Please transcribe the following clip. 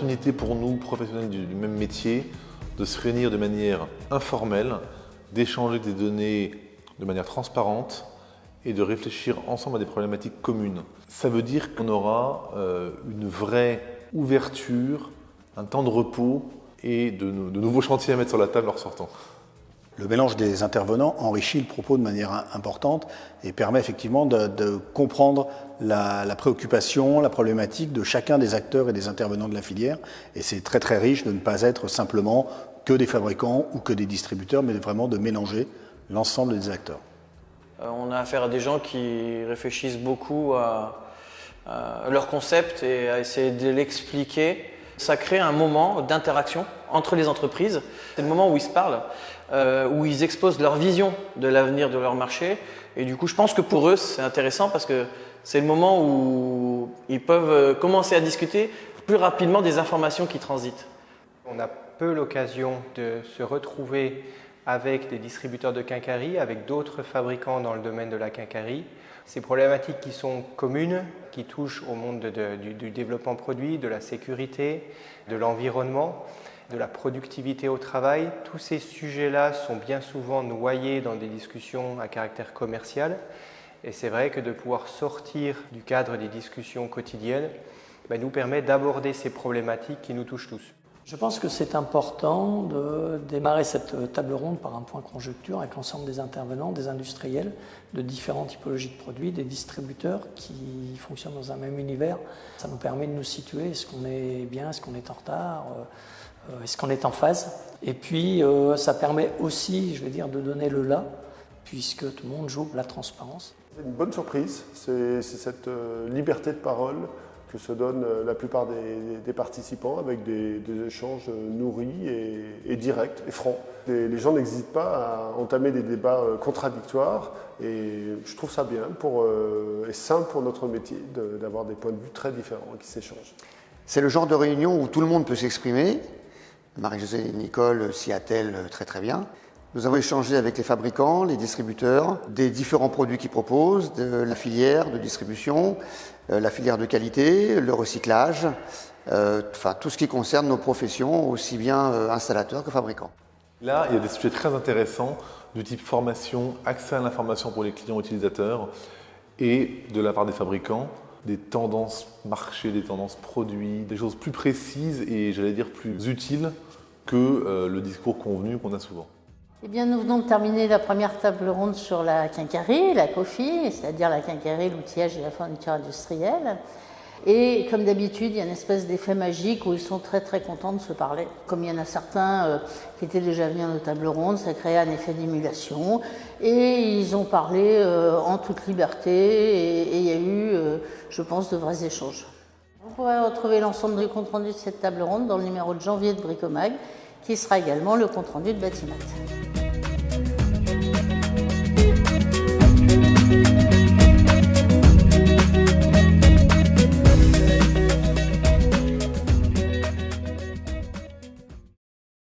l'opportunité pour nous, professionnels du même métier, de se réunir de manière informelle, d'échanger des données de manière transparente et de réfléchir ensemble à des problématiques communes. Ça veut dire qu'on aura une vraie ouverture, un temps de repos et de nouveaux chantiers à mettre sur la table en ressortant. Le mélange des intervenants enrichit le propos de manière importante et permet effectivement de comprendre la préoccupation, la problématique de chacun des acteurs et des intervenants de la filière. Et c'est très très riche de ne pas être simplement que des fabricants ou que des distributeurs, mais vraiment de mélanger l'ensemble des acteurs. On a affaire à des gens qui réfléchissent beaucoup à leur concept et à essayer de l'expliquer. Ça crée un moment d'interaction entre les entreprises. C'est le moment où ils se parlent, où ils exposent leur vision de l'avenir de leur marché. Et du coup, je pense que pour eux, c'est intéressant parce que c'est le moment où ils peuvent commencer à discuter plus rapidement des informations qui transitent. On a peu l'occasion de se retrouver avec des distributeurs de quincaillerie, avec d'autres fabricants dans le domaine de la quincaillerie. Ces problématiques qui sont communes, qui touchent au monde du développement produit, de la sécurité, de l'environnement, de la productivité au travail, tous ces sujets-là sont bien souvent noyés dans des discussions à caractère commercial. Et c'est vrai que de pouvoir sortir du cadre des discussions quotidiennes nous permet d'aborder ces problématiques qui nous touchent tous. Je pense que c'est important de démarrer cette table ronde par un point conjecture avec l'ensemble des intervenants, des industriels, de différentes typologies de produits, des distributeurs qui fonctionnent dans un même univers. Ça nous permet de nous situer, est-ce qu'on est bien, est-ce qu'on est en retard, est-ce qu'on est en phase. Et puis ça permet aussi, je vais dire, de donner le là, puisque tout le monde joue la transparence. C'est une bonne surprise, c'est cette liberté de parole que se donnent la plupart des participants avec des échanges nourris et directs et francs. Les gens n'hésitent pas à entamer des débats contradictoires et je trouve ça bien et sain pour notre métier d'avoir des points de vue très différents qui s'échangent. C'est le genre de réunion où tout le monde peut s'exprimer. Marie-Josée et Nicole s'y attellent très très bien. Nous avons échangé avec les fabricants, les distributeurs, des différents produits qu'ils proposent, de la filière de distribution, la filière de qualité, le recyclage, enfin tout ce qui concerne nos professions, aussi bien installateurs que fabricants. Là, il y a des sujets très intéressants du type formation, accès à l'information pour les clients utilisateurs et de la part des fabricants, des tendances marché, des tendances produits, des choses plus précises et j'allais dire plus utiles que le discours convenu qu'on a souvent. Eh bien, nous venons de terminer la première table ronde sur la quincaillerie, la COFI, c'est-à-dire la quincaillerie, l'outillage et la fourniture industrielle. Et comme d'habitude, il y a une espèce d'effet magique où ils sont très très contents de se parler. Comme il y en a certains qui étaient déjà venus à nos tables rondes, ça créait un effet d'émulation. Et ils ont parlé en toute liberté et il y a eu, je pense, de vrais échanges. Vous pourrez retrouver l'ensemble du compte-rendu de cette table ronde dans le numéro de janvier de Bricomag, qui sera également le compte-rendu de Batimat.